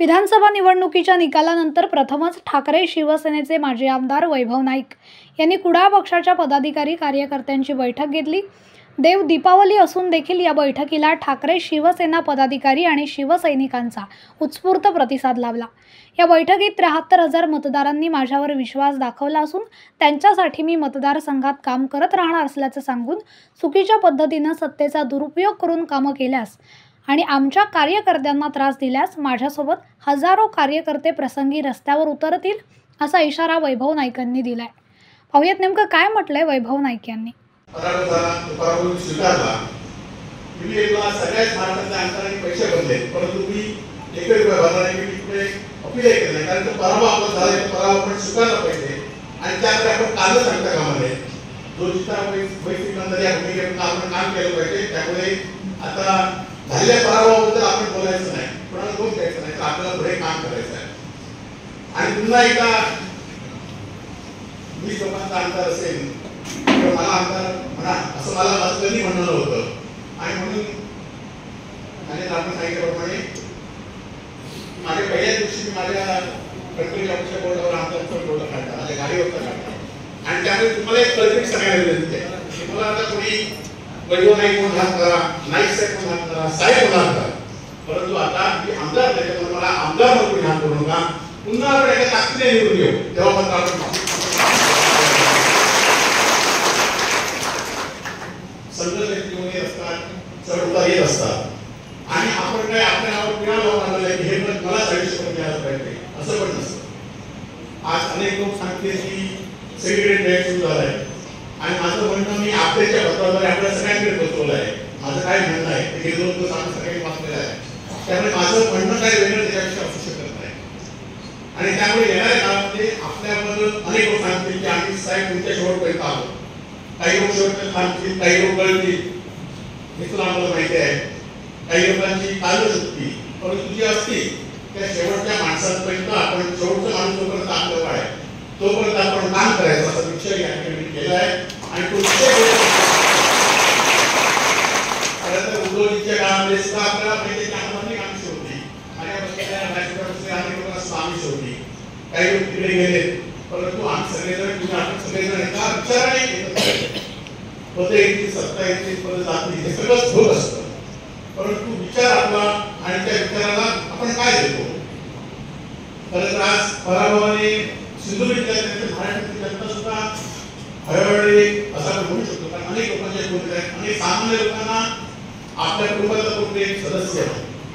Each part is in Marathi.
विधानसभा निवडणुकीच्या निकालानंतर प्रथमच ठाकरे शिवसेनेचे माजी आमदार वैभव नाईक यांनी कुडाळ पक्षाच्या पदाधिकारी कार्यकर्त्यांची बैठक घेतली। देव दीपावली असून देखील या बैठकीला ठाकरे शिवसेना पदाधिकारी आणि शिवसैनिकांचा उत्स्फूर्त प्रतिसाद लाभला। या बैठकीत 73,000 मतदारांनी माझ्यावर विश्वास दाखवला असून त्यांच्यासाठी मी मतदारसंघात काम करत राहणार असल्याचं सांगून चुकीच्या पद्धतीने सत्तेचा दुरुपयोग करून कामं केल्यास आणि आमच्या कार्यकर्त्यांना त्रास दिल्यास माझ्यासोबत हजारो कार्यकर्ते प्रसंगी रस्त्यावर उतरतील असा इशारा वैभव नाईकांनी दिलाय। पाहूयात नेमकं काय म्हटलंय वैभव नाईक यांनी। पैसे भरले परंतु मी एक रुपया भरला नाही। मी तिकडे अपील केलं नाही कारण तो पराभव आपला झाला, पराभव आपण स्वीकारला पाहिजे आणि त्याकडे आपण कालच सांगता कामा नये। जो जिता वैयक्तिक या भूमिकेतून आपण काम केलं पाहिजे। त्यामुळे आता झालेल्या पराभवाबद्दल आपण बोलायचं नाही, कोणाला दोष द्यायचा नाही, तर आपल्याला पुढे काम करायचं आहे। आणि पुन्हा एकदा 20 लोकांचा आमदार असेल तर मला आमदार म्हणा असं मला कधी म्हणणं होतं। आणि म्हणून आपण सांगितल्याप्रमाणे माझ्या पहिल्या दिवशी माझ्या गणपती ऑफिसच्या बोर्डावर आमदारचं बोर्ड काढला, माझ्या गाडीवरचा काढला। आणि त्यामुळे तुम्हाला एक कल्पित सांगायला विनंती आहे की मला आता कोणी वैभव नाईक म्हणून हात करा, नाईक साहेब म्हणून हात करा, साहेब म्हणून हात करा, परंतु आता मी आमदार त्याच्यामुळे मला आमदार म्हणून हात करू नका। पुन्हा आपण एका ताकदीने निवडून येऊ, तेव्हा मात्र आपण संघर्ष जीवन असतात, चढउतार येत असतात आणि आपण काय आपल्या नावावर पिढा लावून आणलं की हे पण मला 40 रुपये द्यायला पाहिजे असं पण नसतं। आज अनेक लोक सांगतील की सेक्रेटरी ट्रेड सुरू झालाय आणि माझं म्हणणं मी आपल्याच्या पत्राद्वारे आपल्या सगळ्यांकडे पोहोचवलं आहे। माझं काय म्हणणं आहे ते गेले 2 दिवस आपण सगळ्यांनी वाचलेलं आहे, त्यामुळे माझं म्हणणं काय वेगळं त्याच्यापेक्षा असू शकत नाही। आणि त्यामुळे येणाऱ्या काळामध्ये आपल्याबद्दल अनेक लोक सांगतील की आम्ही साहेब तुमच्या शेवटपर्यंत आलो, काही लोक शेवटपर्यंत थांबतील, काही लोक गळतील, हे तुला आम्हाला माहिती आहे। काही लोकांची कालशक्ती परंतु जी असती त्या शेवटच्या माणसांपर्यंत आपण शेवटचा माणूस जोपर्यंत आपल्याला आहे तोपर्यंत आपण काम करायचं असा विषय या ठिकाणी केला आहे। आणि तो खरं तर उद्योगीच्या काळामध्ये सुद्धा आपल्याला माहिती की आम्हाला काम होती आणि स्वामी होती, काही लोक तिकडे गेले परंतु आम्ही सगळेजण किंवा आपण सगळेजण एका विचाराने होते की सत्ता येते परत जाते हे सगळंच होत असतं, परंतु विचार आपला आणि त्या विचाराला आपण काय देतो। खरं तर आज पराभवाने सिंधुदुर्ग जिल्ह्यातील महाराष्ट्रातील जनता सुद्धा हळहळली असं आपण म्हणू शकतो। कारण अनेक लोकांचे बोलत आहेत, अनेक सामान्य लोकांना आपल्या कुटुंबाचा कोणते सदस्य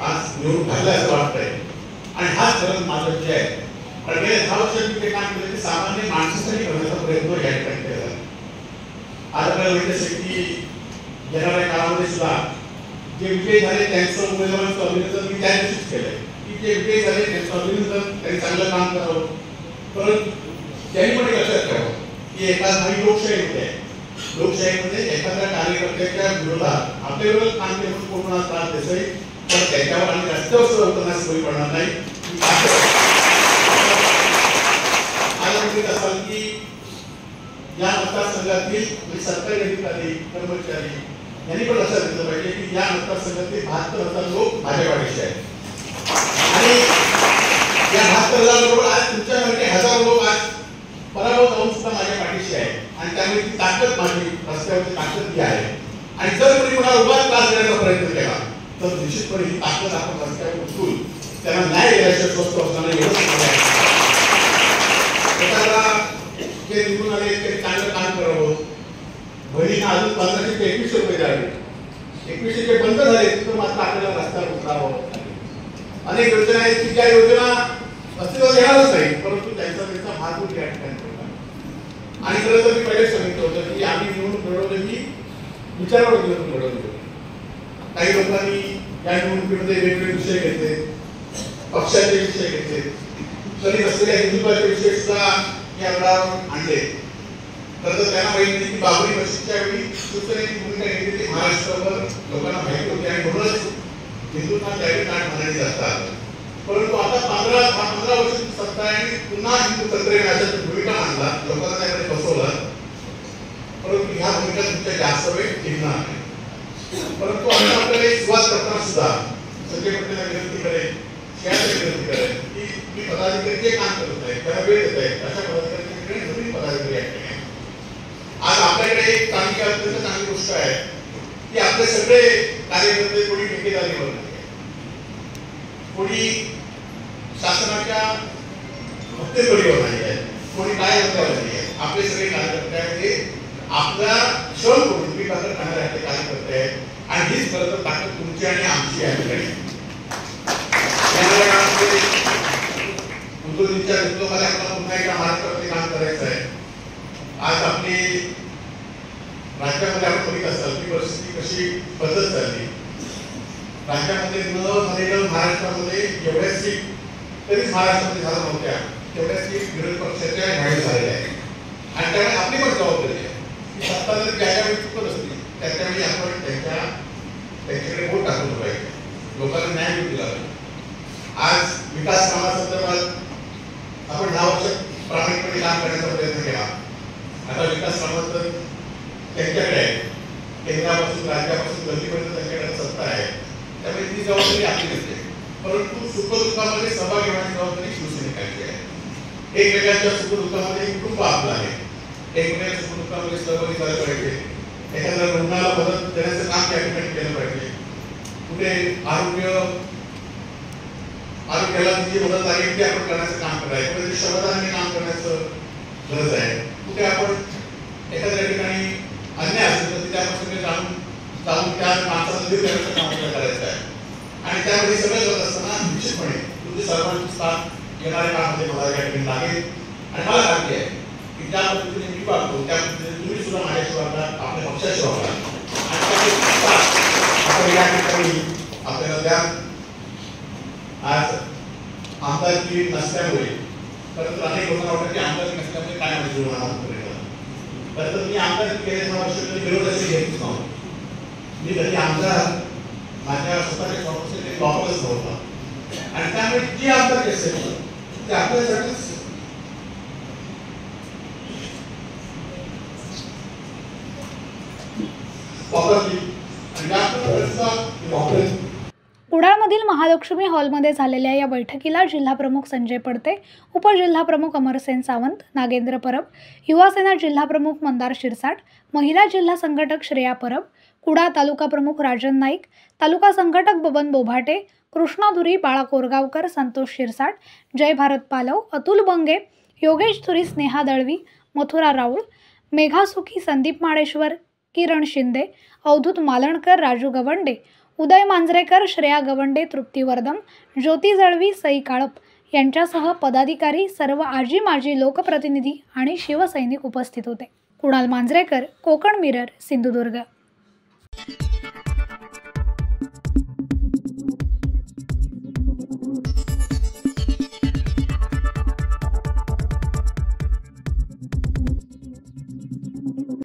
आज निवडून घालला असं वाटतंय आणि हाच खरंच माझं विजय आहे। कारण गेल्या 10 वर्षात मी ते काम केलं ते सामान्य माणसासाठी करण्याचा प्रयत्न या ठिकाणी केला। आज आपल्याला माहिती असेल की येणाऱ्या काळामध्ये सुद्धा जे विजय झाले त्यांचं उमेदवारांचं अभिनंदन मी त्या दिवशीच केलंय की जे विजय झाले त्यांचं अभिनंदन, त्यांनी चांगलं काम करावं, परंतु त्यांनी पण लक्षात ठेवावं की एका भावी लोकशाहीमध्ये लोकशाहीमध्ये एखाद्या कार्यकर्त्याच्या विरोधात आपल्या विरोधात काम केलं कोणाला त्रास देसाई तर त्याच्यावर आम्ही रस्त्यावर सुद्धा उतरण्यास सोयी पडणार नाही। आज म्हणत असाल की या मतदारसंघातील सरकारी अधिकारी कर्मचारी यांनी पण लक्षात घेतलं पाहिजे की या मतदारसंघातील 72,000 लोक माझ्या पाठीशी आहेत आणि या 72,000 लोक आज तुमच्यासारखे हजारो लोक आज पराभव जाऊन सुद्धा माझ्या पाठीशी आहे आणि त्यामुळे ती ताकद माझी रस्त्यावरची ताकद ही आहे। आणि जर कोणी कोणाला उगाच त्रास देण्याचा प्रयत्न केला तर निश्चितपणे ही ताकद आपण रस्त्यावर उचलून त्यांना न्याय देण्याच्या स्वस्त असताना जे निवडून आले ते चांगलं काम करावं, बहिणींना अजून 1500 ते 2100 रुपये द्यावे, 2100 जे बंद झाले तिथं मात्र आपल्याला रस्त्यावर उतरावं। अनेक योजना आहेत की ज्या योजना अस्तित्वात येणारच नाही परंतु त्यांचा भागून या ठिकाणी पडला। आणि खरं तर मी पहिले सांगितलं होतं की आम्ही निवडणूक लढवली की विचारावर निवडणूक लढवली। काही लोकांनी या निवडणुकीमध्ये वेगवेगळे विषय घेतले, पक्षाचे विषय घेतले, कधी नसलेल्या हिंदुत्वाचे विषय सुद्धा या गडावर आणले। खरं तर त्यांना माहिती की बाबरी मशीदच्या वेळी शिवसेनेची भूमिका घेतली महाराष्ट्रावर लोकांना माहिती होती आणि म्हणूनच हिंदुत्व त्यावेळी काढ म्हणायचे असतात, परंतु आता 15 वर्षाची सत्ता आहे आणि पुन्हा हिंदू तंत्रज्ञानाची भूमिका मांडला, लोकांना त्याकडे फसवलं, परंतु ह्या भूमिका तुमच्या जास्त वेळ टिकणार नाही। परंतु आता आपल्याला एक सुरुवात करताना सुद्धा संजय पटेल विनंती करेल विनंती करेन की तुम्ही पदाधिकारी जे काम करत आहेत त्याला वेळ देत आहेत अशा पदाधिकाऱ्यांकडे नवीन पदाधिकारी आहेत. आज आपल्याकडे एक चांगली अत्यंत चांगली गोष्ट आहे की आपले सगळे कार्यकर्ते कोणी ठेकेदारीवर नाही, कोणी शासनाच्या हप्तेपडीवर नाही आहेत, कोणी काय होत्यावर नाही आहे. आपले सगळे कार्यकर्ते आपला श्रम करून तुम्ही कसं करणारे आपले कार्यकर्ते आहेत आणि हीच खरं तर ताकद तुमची आणि आमची आहे. उद्योजकांच्या नेतृत्वाखाली आपल्याला पुन्हा एकदा महाराष्ट्रामध्ये काम करायचं आहे. आज आपली राज्यामध्ये आपण बघित असाल की परिस्थिती कशी बदलत चालली. राज्यामध्ये न झालेलं महाराष्ट्रामध्ये एवढ्या सीट तरीच महाराष्ट्रामध्ये झाल्या नव्हत्या तेवढ्या सीट विरोधी पक्षाच्या जाहीर झालेल्या आहेत. आणि त्यामुळे आपली पण जबाबदारी आहे की सत्ता जर ज्यावेळी चुकत असतील त्यावेळी आपण त्यांच्याकडे वोट टाकलं पाहिजे, लोकांना न्याय मिळू दिला पाहिजे. आज विकास कामासंदर्भात आपण 10 वर्ष प्रामाणिकपणे काम करण्याचा प्रयत्न केला. आता विकास कामात तर त्यांच्याकडे आहे, केंद्रापासून राज्यापासून गल्लीपर्यंत त्यांच्याकडे सत्ता आहे. त्यामुळे ती जबाबदारी आपली नसते, परंतु सुखदुःखामध्ये सहभाग घेण्याची जबाबदारी शिवसैनिकांची आहे. एकमेकांच्या सुखदुःखामध्ये कुटुंब आपलं आहे, एकमेकांच्या सुखदुःखामध्ये सहभागी झालं पाहिजे. एखाद्या रुग्णाला मदत देण्याचं काम त्या ठिकाणी केलं पाहिजे. कुठे आरोग्याला जी मदत लागेल ते आपण करण्याचं काम करायचं, कुठे श्रमदानाने काम करण्याचं गरज आहे. कुठे आपण एखाद्या ठिकाणी अन्याय असेल तर त्यापासून जाऊन त्या माणसाला दूर करण्याचं काम आपल्याला करायचं आहे. आणि त्यामध्ये सगळं करत असताना निश्चितपणे तुमचे सर्वांचे स्थान येणाऱ्या काळामध्ये मला या ठिकाणी लागेल. आणि मला खात्री आहे की ज्या पद्धतीने मी वागतो त्या पद्धतीने तुम्ही सुद्धा माझ्याशी वागला, आपल्या पक्षाशी वागला आणि आपण या ठिकाणी आपल्याला द्या. आज आमदारकी नसल्यामुळे परंतु अनेक लोकांना वाटतं की आमदारकी नसल्यामुळे काय माझं जीवन परंतु मी आमदारकी गेले 6 वर्ष विरोध असे घेतच नव्हतो. मी कधी आमदार माझ्या स्वतःच्या स्वप्नाचे वापरच नव्हता. आणि त्यामुळे जी आमदारकी असेल ते आपल्यासाठीच वापरली आणि जास्त वापरेल. कुडाळमधील महालक्ष्मी हॉलमध्ये झालेल्या या बैठकीला जिल्हाप्रमुख संजय पडते, उपजिल्हाप्रमुख अमरसेन सावंत, नागेंद्र परब, युवासेना जिल्हाप्रमुख मंदार शिरसाट, महिला जिल्हा संघटक श्रेया परब, कुडाळ तालुका प्रमुख राजन नाईक, तालुका संघटक बबन बोभाटे, कृष्णाधुरी, बाळा कोरगावकर, संतोष शिरसाट, जय भारत पालव, अतुल बंगे, योगेश धुरी, स्नेहा दळवी, मथुरा राऊळ, मेघा सुखी, संदीप माळेश्वर, किरण शिंदे, अवधूत मालणकर, राजू गवंडे, उदय मांजरेकर, श्रेया गवंडे, तृप्ती वर्धम, ज्योती जळवी, सई काळप यांच्यासह पदाधिकारी, सर्व आजी माजी लोकप्रतिनिधी आणि शिवसैनिक उपस्थित होते. कुणाल मांजरेकर, कोकण मिरर, सिंधुदुर्ग.